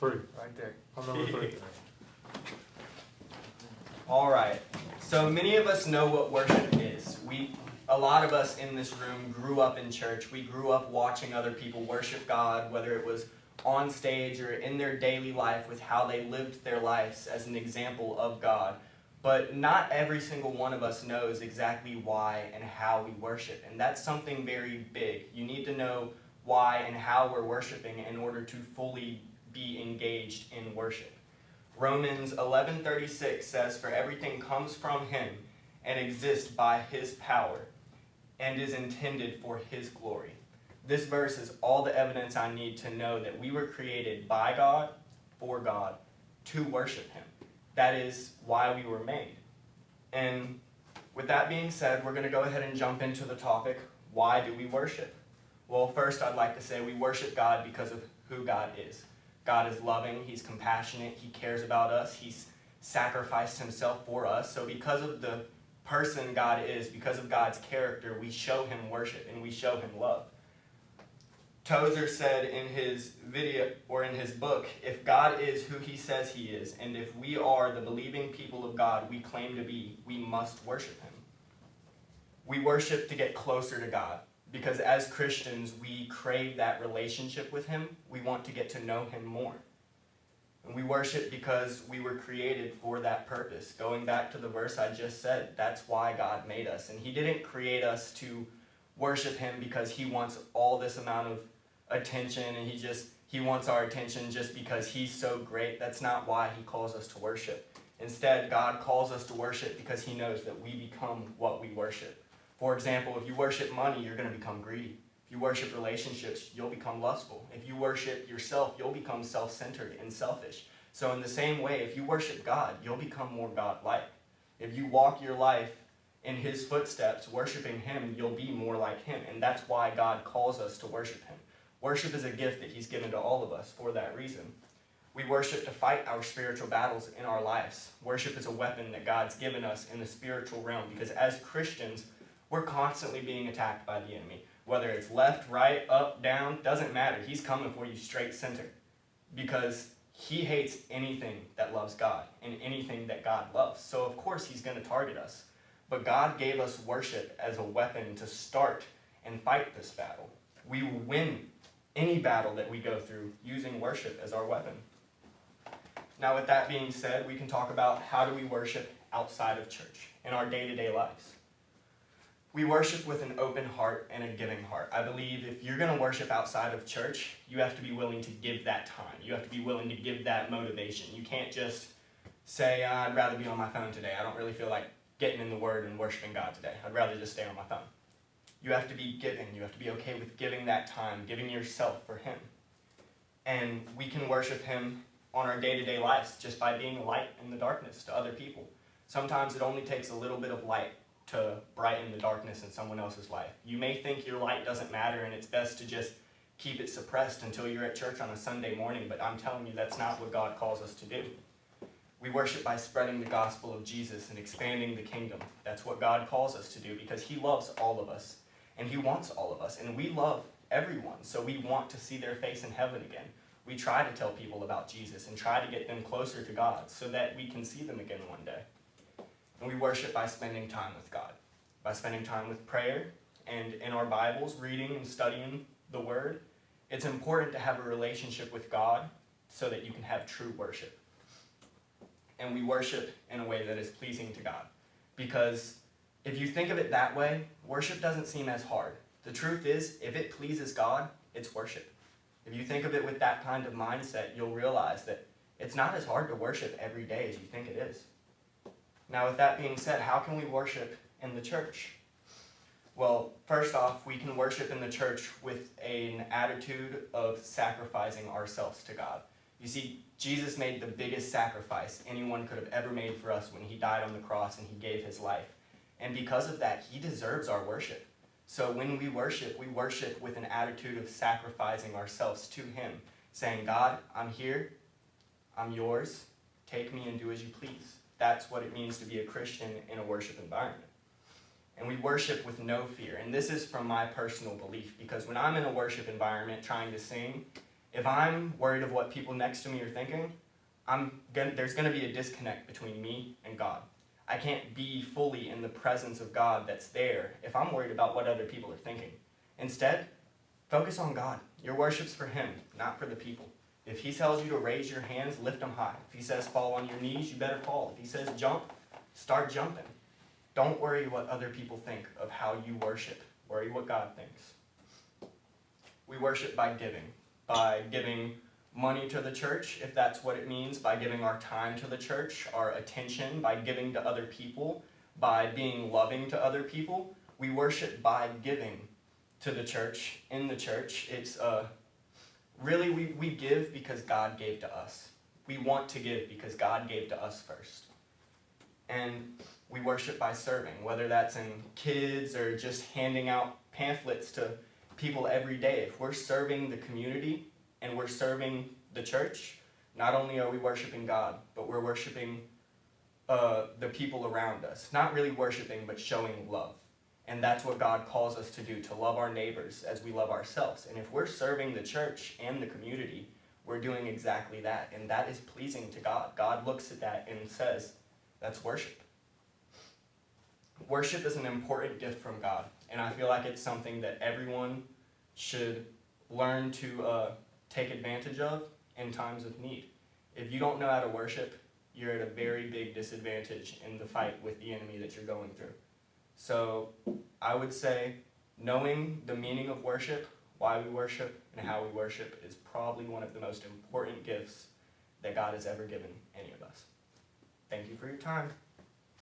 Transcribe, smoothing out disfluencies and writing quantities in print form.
3, right there. I'm number 3. All right. So many of us know what worship is. A lot of us in this room grew up in church. We grew up watching other people worship God, whether it was on stage or in their daily life with how they lived their lives as an example of God. But not every single one of us knows exactly why and how we worship. And that's something very big. You need to know why and how we're worshiping in order to fully be engaged in worship. Romans 11:36 says, "For everything comes from him and exists by his power and is intended for his glory." This verse is all the evidence I need to know that we were created by God, for God, to worship him. That is why we were made. And with that being said, we're going to go ahead and jump into the topic, why do we worship? Well, first I'd like to say we worship God because of who God is. God is loving, he's compassionate, he cares about us, he's sacrificed himself for us. So because of the person God is, because of God's character, we show him worship and we show him love. Tozer said in his video, or in his book, if God is who he says he is, and if we are the believing people of God we claim to be, we must worship him. We worship to get closer to God, because as Christians, we crave that relationship with him. We want to get to know him more. And we worship because we were created for that purpose. Going back to the verse I just said, that's why God made us. And he didn't create us to worship him because he wants all this amount of attention and he wants our attention just because he's so great. That's not why he calls us to worship. Instead, God calls us to worship because he knows that we become what we worship. For example, if you worship money, you're going to become greedy. If you worship relationships, you'll become lustful. If you worship yourself, you'll become self-centered and selfish. So in the same way, if you worship God, you'll become more God-like. If you walk your life in his footsteps, worshiping him, you'll be more like him. And that's why God calls us to worship him. Worship is a gift that he's given to all of us for that reason. We worship to fight our spiritual battles in our lives. Worship is a weapon that God's given us in the spiritual realm, because as Christians, we're constantly being attacked by the enemy. Whether it's left, right, up, down, doesn't matter. He's coming for you straight center, because he hates anything that loves God and anything that God loves. So of course he's going to target us. But God gave us worship as a weapon to start and fight this battle. We will win any battle that we go through using worship as our weapon. Now with that being said, we can talk about how do we worship outside of church in our day-to-day lives. We worship with an open heart and a giving heart. I believe if you're going to worship outside of church, you have to be willing to give that time. You have to be willing to give that motivation. You can't just say, I'd rather be on my phone today. I don't really feel like getting in the Word and worshiping God today. I'd rather just stay on my phone. You have to be giving. You have to be okay with giving that time, giving yourself for him. And we can worship him on our day-to-day lives just by being a light in the darkness to other people. Sometimes it only takes a little bit of light to brighten the darkness in someone else's life. You may think your light doesn't matter and it's best to just keep it suppressed until you're at church on a Sunday morning, but I'm telling you that's not what God calls us to do. We worship by spreading the gospel of Jesus and expanding the kingdom. That's what God calls us to do, because he loves all of us and he wants all of us, and we love everyone, so we want to see their face in heaven again. We try to tell people about Jesus and try to get them closer to God so that we can see them again one day. And we worship by spending time with God, by spending time with prayer and in our Bibles, reading and studying the Word. It's important to have a relationship with God so that you can have true worship. And we worship in a way that is pleasing to God. Because if you think of it that way, worship doesn't seem as hard. The truth is, if it pleases God, it's worship. If you think of it with that kind of mindset, you'll realize that it's not as hard to worship every day as you think it is. Now, with that being said, how can we worship in the church? Well, first off, we can worship in the church with an attitude of sacrificing ourselves to God. You see, Jesus made the biggest sacrifice anyone could have ever made for us when he died on the cross and he gave his life. And because of that, he deserves our worship. So when we worship with an attitude of sacrificing ourselves to him, saying, God, I'm here, I'm yours, take me and do as you please. That's what it means to be a Christian in a worship environment. And we worship with no fear. And this is from my personal belief, because when I'm in a worship environment trying to sing, If I'm worried of what people next to me are thinking, there's going to be a disconnect between me and God. I can't be fully in the presence of God that's there if I'm worried about what other people are thinking. Instead, focus on God. Your worship's for Him, not for the people. If He tells you to raise your hands, lift them high. If He says fall on your knees, you better fall. If He says jump, start jumping. Don't worry what other people think of how you worship. Worry what God thinks. We worship by giving money to the church, if that's what it means, by giving our time to the church, our attention, by giving to other people, by being loving to other people. We worship by giving to the church, in the church. It's really, we give because God gave to us. We want to give because God gave to us first. And we worship by serving, whether that's in kids or just handing out pamphlets to people every day. If we're serving the community and we're serving the church, not only are we worshiping God, but we're worshiping the people around us. Not really worshiping, but showing love. And that's what God calls us to do, to love our neighbors as we love ourselves. And if we're serving the church and the community, we're doing exactly that. And that is pleasing to God. God looks at that and says, that's worship. Worship is an important gift from God. And I feel like it's something that everyone should learn to take advantage of in times of need. If you don't know how to worship, you're at a very big disadvantage in the fight with the enemy that you're going through. So I would say knowing the meaning of worship, why we worship, and how we worship is probably one of the most important gifts that God has ever given any of us. Thank you for your time.